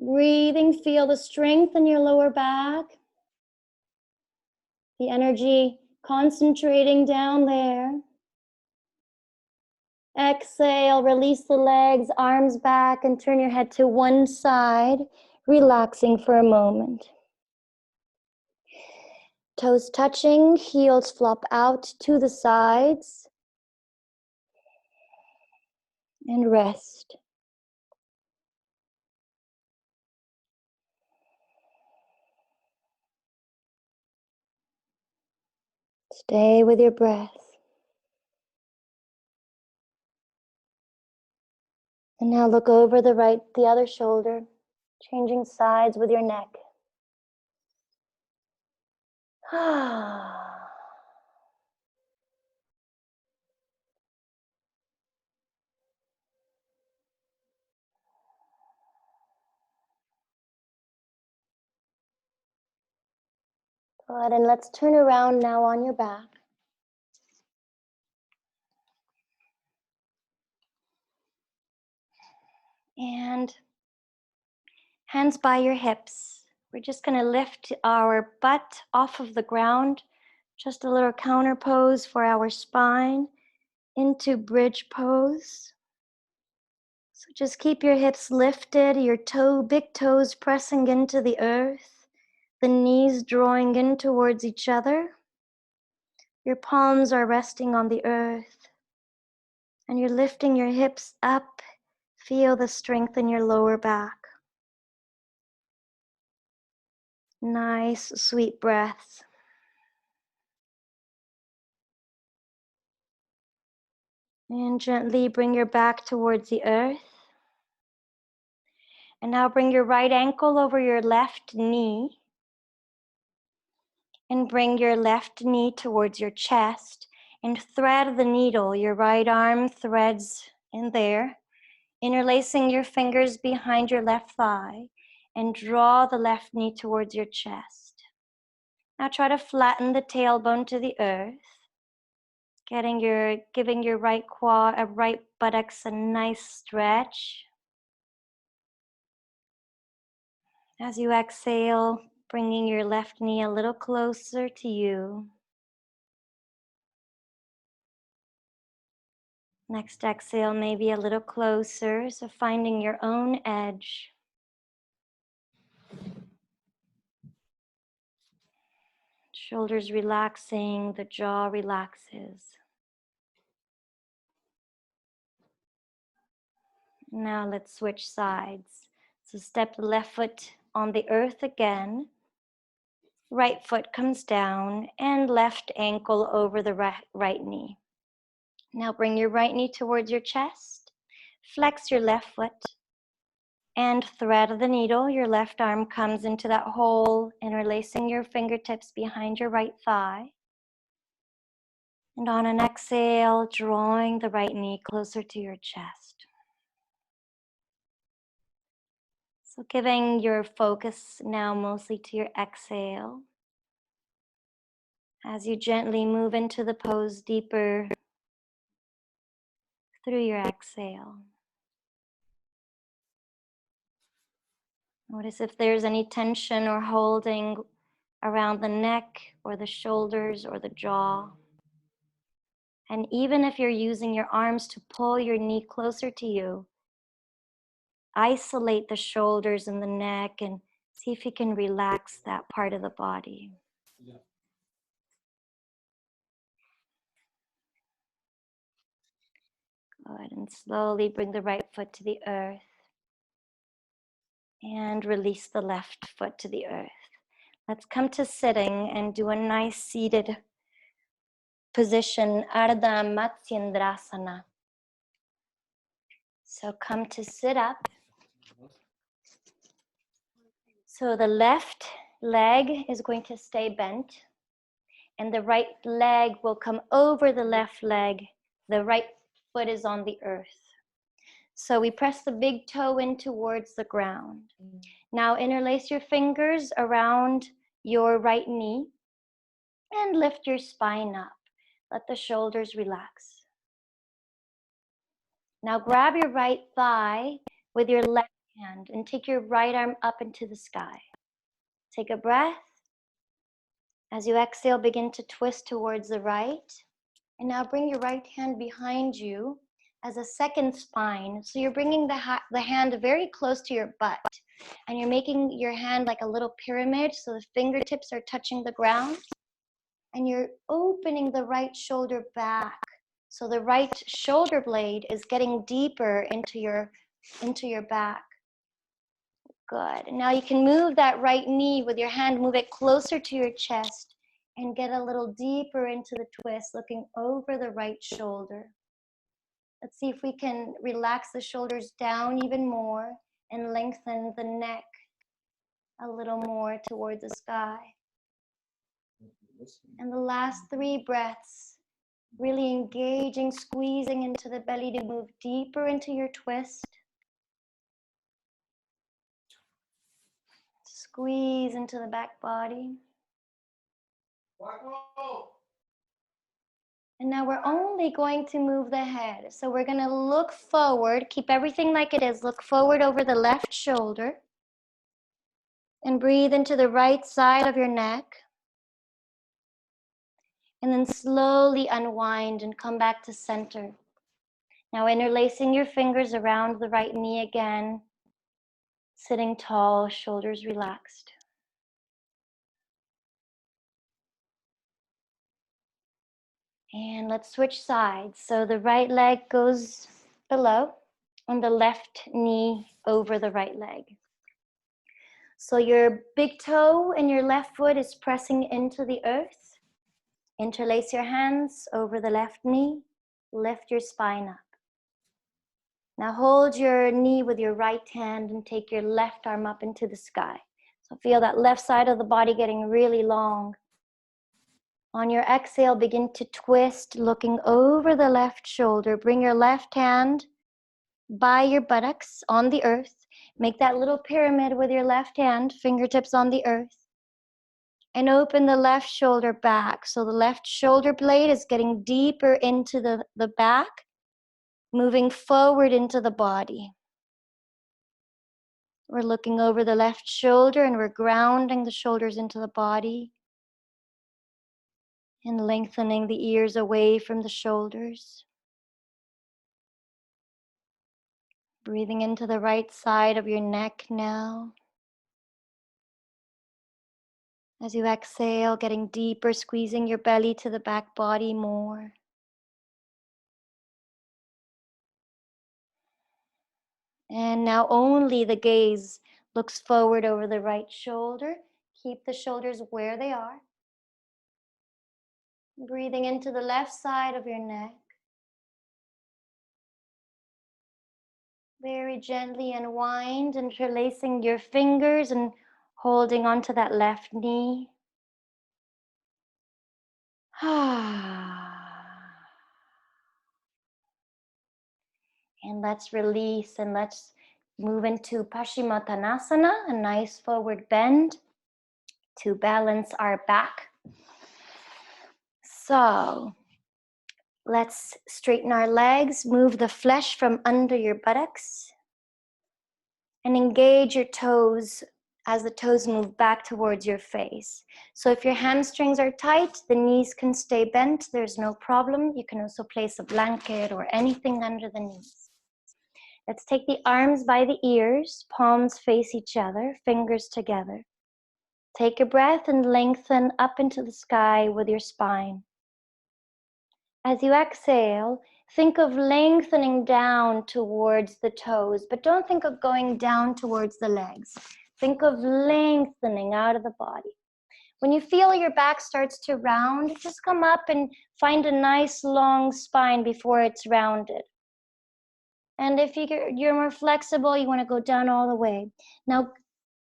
Breathing, feel the strength in your lower back. The energy concentrating down there. Exhale, release the legs, arms back, and turn your head to one side, relaxing for a moment. Toes touching, heels flop out to the sides. And rest. Stay with your breath. And now look over the other shoulder, changing sides with your neck. Good, and let's turn around now on your back. And hands by your hips. We're just going to lift our butt off of the ground. Just a little counter pose for our spine into bridge pose. So just keep your hips lifted, your big toes pressing into the earth, the knees drawing in towards each other. Your palms are resting on the earth, and you're lifting your hips up. Feel the strength in your lower back. Nice, sweet breaths. And gently bring your back towards the earth. And now bring your right ankle over your left knee. And bring your left knee towards your chest. And thread the needle. Your right arm threads in there. Interlacing your fingers behind your left thigh. And draw the left knee towards your chest. Now try to flatten the tailbone to the earth. Giving your right buttocks a nice stretch. As you exhale, bringing your left knee a little closer to you. Next exhale, maybe a little closer, so finding your own edge. Shoulders relaxing, the jaw relaxes. Now let's switch sides. So step the left foot on the earth again. Right foot comes down and left ankle over the right knee. Now bring your right knee towards your chest. Flex your left foot and thread the needle. Your left arm comes into that hole, interlacing your fingertips behind your right thigh. And on an exhale, drawing the right knee closer to your chest. So giving your focus now mostly to your exhale. As you gently move into the pose deeper through your exhale. Notice if there's any tension or holding around the neck or the shoulders or the jaw. And even if you're using your arms to pull your knee closer to you, isolate the shoulders and the neck and see if you can relax that part of the body. Yeah. Good, and slowly bring the right foot to the earth. And release the left foot to the earth. Let's come to sitting and do a nice seated position, Ardha Matsyendrasana. So come to sit up. So the left leg is going to stay bent, and the right leg will come over the left leg. The right foot is on the earth. So we press the big toe in towards the ground. Now interlace your fingers around your right knee and lift your spine up. Let the shoulders relax. Now grab your right thigh with your left hand and take your right arm up into the sky. Take a breath. As you exhale, begin to twist towards the right. And now bring your right hand behind you as a second spine. So you're bringing the hand very close to your butt. And you're making your hand like a little pyramid, so the fingertips are touching the ground. And you're opening the right shoulder back. So the right shoulder blade is getting deeper into your back. Good. Now you can move that right knee with your hand, move it closer to your chest and get a little deeper into the twist, looking over the right shoulder. Let's see if we can relax the shoulders down even more and lengthen the neck a little more toward the sky. And the last 3 breaths, really engaging, squeezing into the belly to move deeper into your twist. Squeeze into the back body. And now we're only going to move the head. So we're going to look forward, keep everything like it is, look forward over the left shoulder. And breathe into the right side of your neck. And then slowly unwind and come back to center. Now interlacing your fingers around the right knee again. Sitting tall, shoulders relaxed. And let's switch sides. So the right leg goes below and the left knee over the right leg. So your big toe and your left foot is pressing into the earth. Interlace your hands over the left knee. Lift your spine up. Now hold your knee with your right hand and take your left arm up into the sky. So feel that left side of the body getting really long. On your exhale, begin to twist, looking over the left shoulder. Bring your left hand by your buttocks on the earth. Make that little pyramid with your left hand, fingertips on the earth. And open the left shoulder back. So the left shoulder blade is getting deeper into the back, moving forward into the body. We're looking over the left shoulder and we're grounding the shoulders into the body. And lengthening the ears away from the shoulders. Breathing into the right side of your neck now. As you exhale, getting deeper, squeezing your belly to the back body more. And now only the gaze looks forward over the right shoulder. Keep the shoulders where they are. Breathing into the left side of your neck. Very gently unwind, interlacing your fingers and holding onto that left knee. And let's release and let's move into Paschimottanasana, a nice forward bend to balance our back. So let's straighten our legs, move the flesh from under your buttocks, and engage your toes as the toes move back towards your face. So if your hamstrings are tight, the knees can stay bent. There's no problem. You can also place a blanket or anything under the knees. Let's take the arms by the ears, palms face each other, fingers together. Take a breath and lengthen up into the sky with your spine. As you exhale, think of lengthening down towards the toes, but don't think of going down towards the legs. Think of lengthening out of the body. When you feel your back starts to round, just come up and find a nice long spine before it's rounded. And if you're more flexible, you want to go down all the way. Now,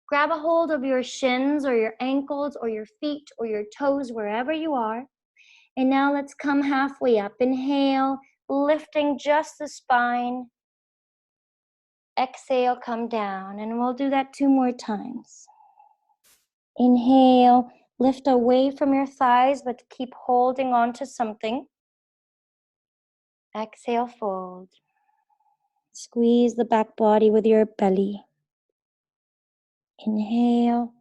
grab a hold of your shins or your ankles or your feet or your toes, wherever you are. And now let's come halfway up. Inhale, lifting just the spine. Exhale, come down. And we'll do that 2 more times. Inhale, lift away from your thighs, but keep holding on to something. Exhale, fold. Squeeze the back body with your belly. Inhale.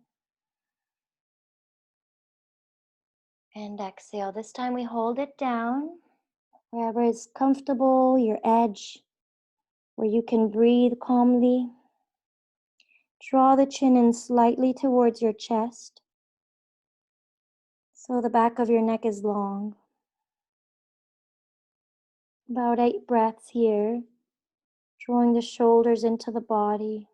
And exhale. This time we hold it down, wherever is comfortable, your edge, where you can breathe calmly. Draw the chin in slightly towards your chest, so the back of your neck is long. About 8 breaths here, drawing the shoulders into the body.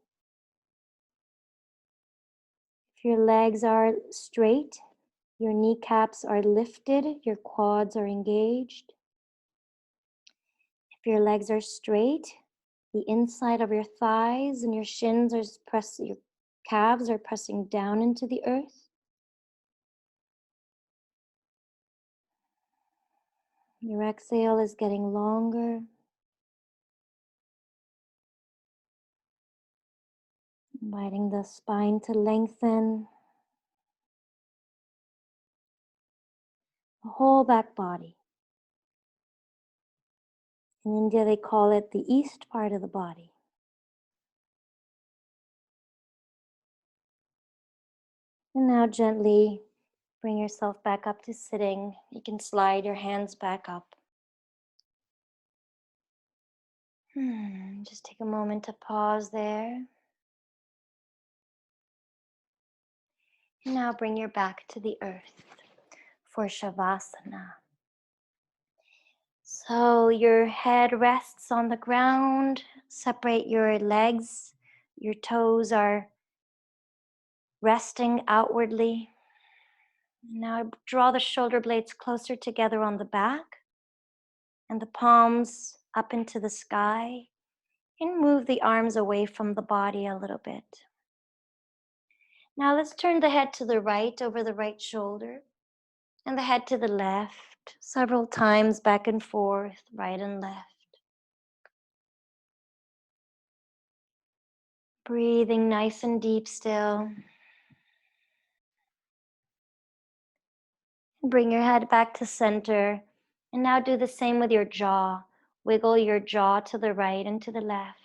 If your legs are straight, your kneecaps are lifted, your quads are engaged. If your legs are straight, the inside of your thighs and your shins are your calves are pressing down into the earth. Your exhale is getting longer. Inviting the spine to lengthen. The whole back body. In India, they call it the east part of the body. And now gently bring yourself back up to sitting. You can slide your hands back up. Just take a moment to pause there. And now bring your back to the earth for Shavasana. So your head rests on the ground. Separate your legs. Your toes are resting outwardly. Now draw the shoulder blades closer together on the back and the palms up into the sky, and move the arms away from the body a little bit. Now let's turn the head to the right over the right shoulder and the head to the left several times, back and forth, right and left. Breathing nice and deep still. Bring your head back to center. And now do the same with your jaw. Wiggle your jaw to the right and to the left.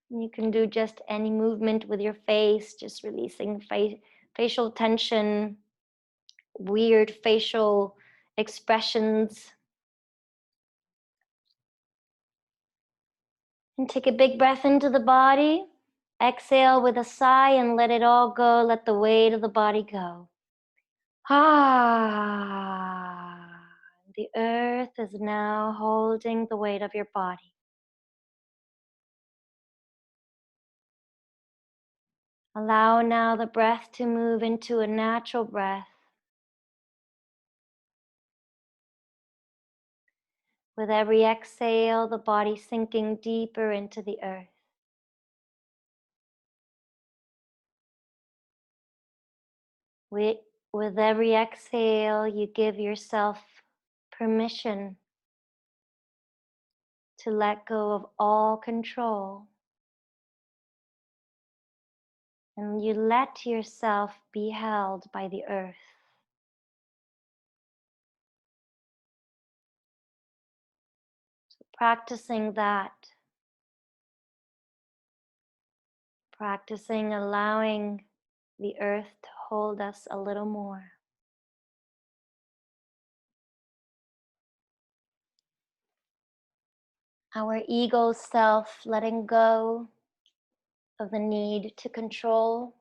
You can do just any movement with your face, just releasing facial tension, weird facial expressions. And take a big breath into the body. Exhale with a sigh and let it all go. Let the weight of the body go. Ah. The earth is now holding the weight of your body. Allow now the breath to move into a natural breath. With every exhale, the body sinking deeper into the earth. With every exhale, you give yourself permission to let go of all control. And you let yourself be held by the earth. So practicing that. Practicing allowing the earth to hold us a little more. Our ego self letting go of the need to control.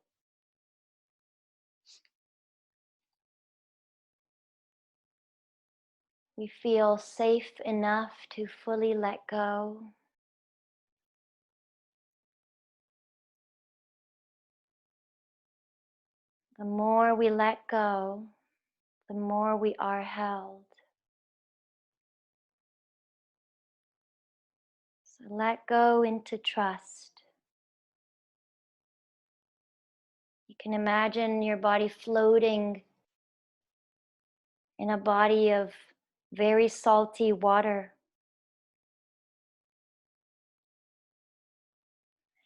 We feel safe enough to fully let go. The more we let go, the more we are held. So let go into trust. You can imagine your body floating in a body of very salty water.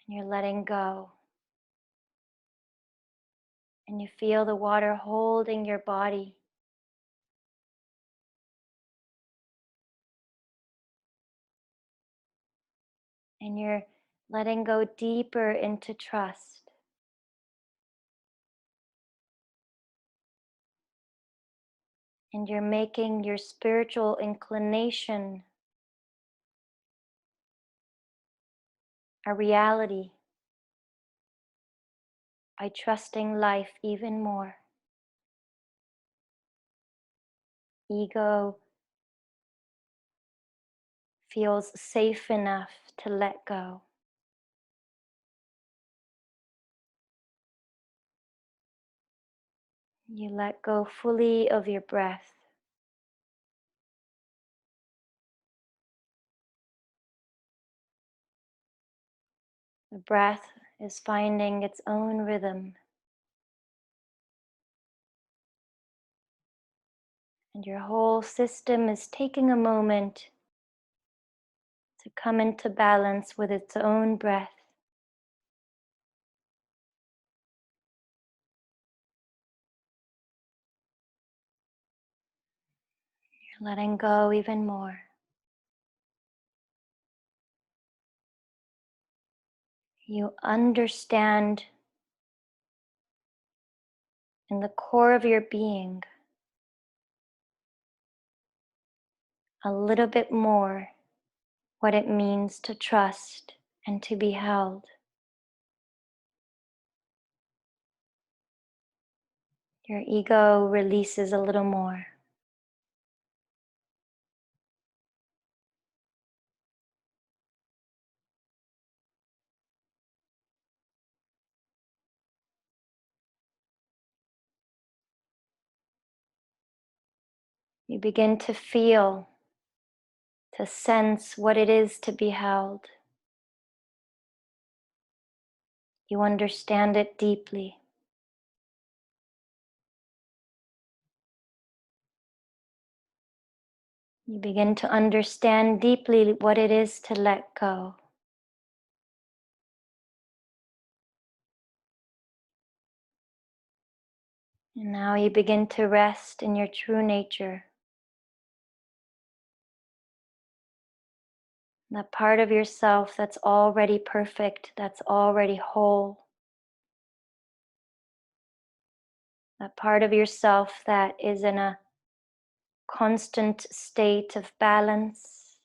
And you're letting go. And you feel the water holding your body. And you're letting go deeper into trust. And you're making your spiritual inclination a reality by trusting life even more. Ego feels safe enough to let go. You let go fully of your breath. The breath is finding its own rhythm, and your whole system is taking a moment to come into balance with its own breath. You're letting go even more. You understand in the core of your being a little bit more what it means to trust and to be held. Your ego releases a little more. You begin to feel, to sense what it is to be held. You understand it deeply. You begin to understand deeply what it is to let go. And now you begin to rest in your true nature. That part of yourself that's already perfect, that's already whole. That part of yourself that is in a constant state of balance.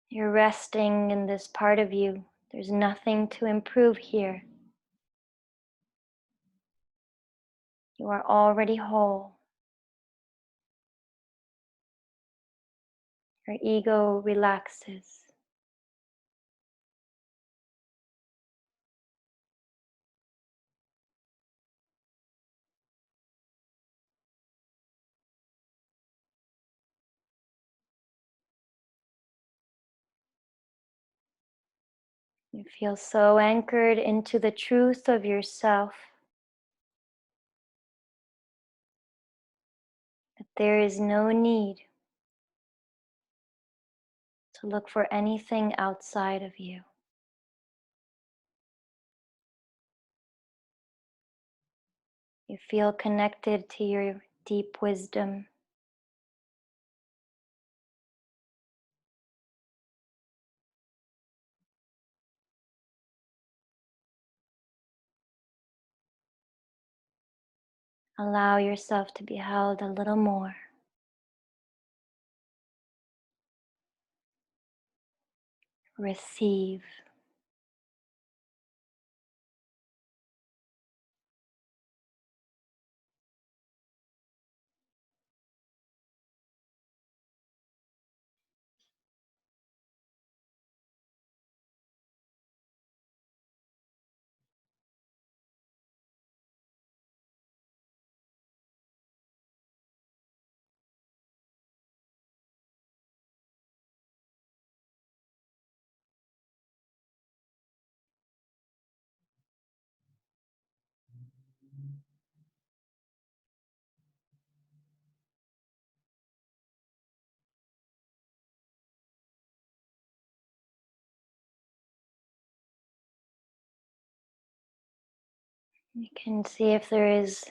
You're resting in this part of you. There's nothing to improve here. You are already whole. Your ego relaxes. You feel so anchored into the truth of yourself that there is no need to look for anything outside of you. You feel connected to your deep wisdom. Allow yourself to be held a little more. Receive. You can see if there is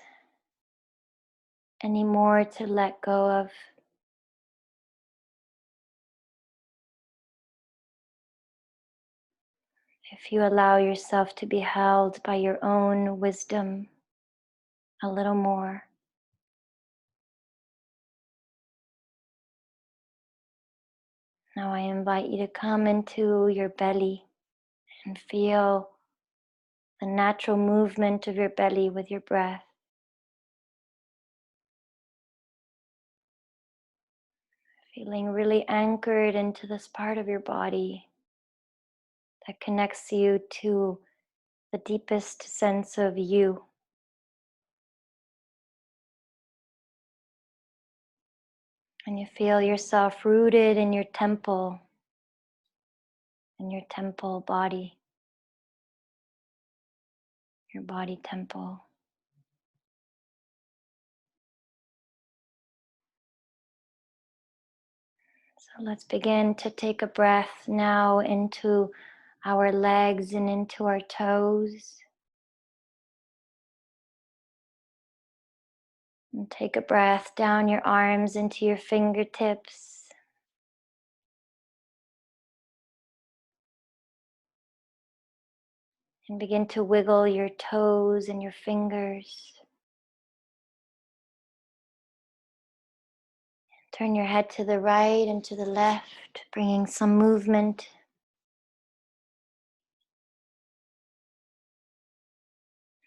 any more to let go of. If you allow yourself to be held by your own wisdom a little more. Now I invite you to come into your belly and feel the natural movement of your belly with your breath. Feeling really anchored into this part of your body that connects you to the deepest sense of you. And you feel yourself rooted in your temple body, your body temple. So let's begin to take a breath now into our legs and into our toes. And take a breath down your arms into your fingertips. And begin to wiggle your toes and your fingers. Turn your head to the right and to the left, bringing some movement.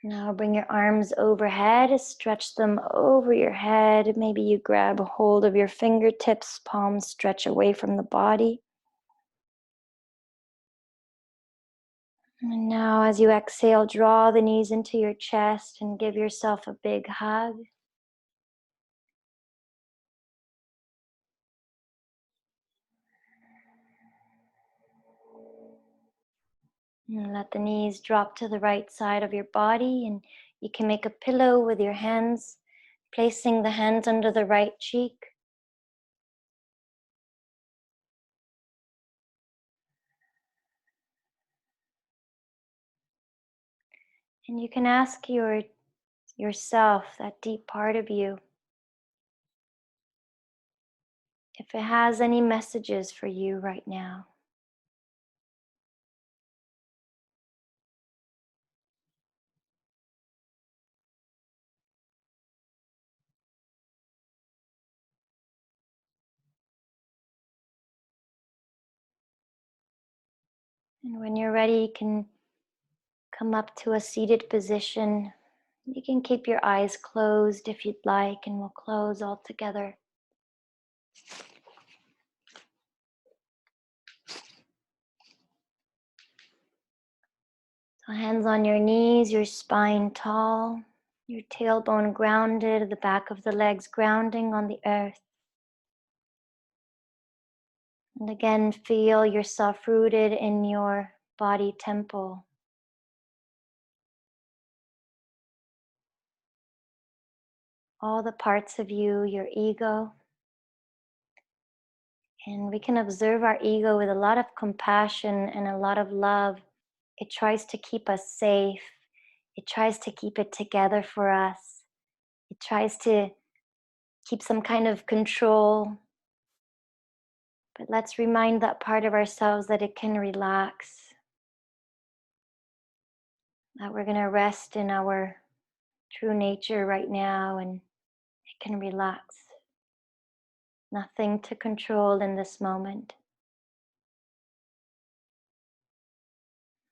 Now bring your arms overhead, stretch them over your head. Maybe you grab a hold of your fingertips, palms stretch away from the body. And now as you exhale, draw the knees into your chest and give yourself a big hug. And let the knees drop to the right side of your body, and you can make a pillow with your hands, placing the hands under the right cheek. And you can ask yourself, that deep part of you, if it has any messages for you right now. And when you're ready, you can come up to a seated position. You can keep your eyes closed if you'd like, and we'll close all together. So hands on your knees, your spine tall, your tailbone grounded, the back of the legs grounding on the earth. And again, feel yourself rooted in your body temple. All the parts of you, your ego. And we can observe our ego with a lot of compassion and a lot of love. It tries to keep us safe. It tries to keep it together for us. It tries to keep some kind of control. But let's remind that part of ourselves that it can relax, that we're going to rest in our true nature right now, and it can relax. Nothing to control in this moment.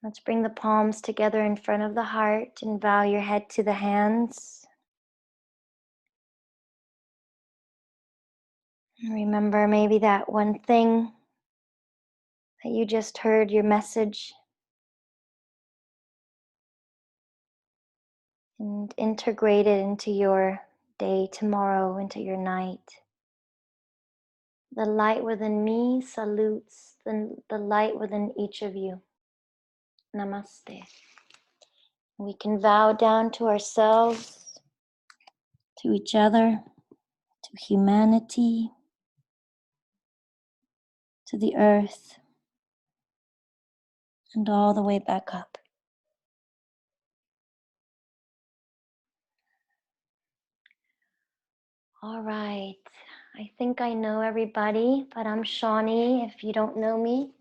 Let's bring the palms together in front of the heart and bow your head to the hands. And remember maybe that one thing that you just heard, your message, and integrate it into your day tomorrow, into your night. The light within me salutes the light within each of you. Namaste. We can vow down to ourselves, to each other, to humanity, to the earth, and all the way back up. All right. I think I know everybody, but I'm Shawni if you don't know me.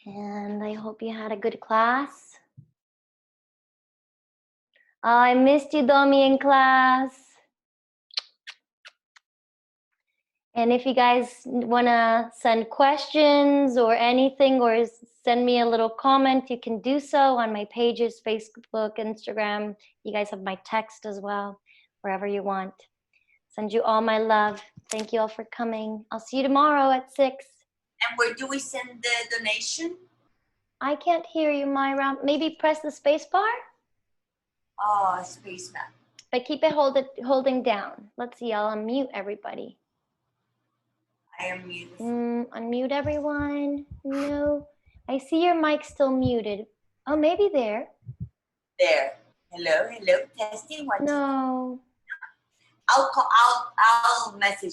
And I hope you had a good class. I missed you, Domi, in class. And if you guys want to send questions or anything, or send me a little comment, you can do so on my pages, Facebook, Instagram. You guys have my text as well, wherever you want. Send you all my love. Thank you all for coming. I'll see you tomorrow at 6. And where do we send the donation? I can't hear you, Myra. Maybe press the space bar? Oh, space bar. but keep it holding down. Let's see, I'll unmute everybody. I am muted. Unmute everyone. No, I see your mic still muted. Oh, maybe there. There. Hello, hello. Testing one. No. I'll message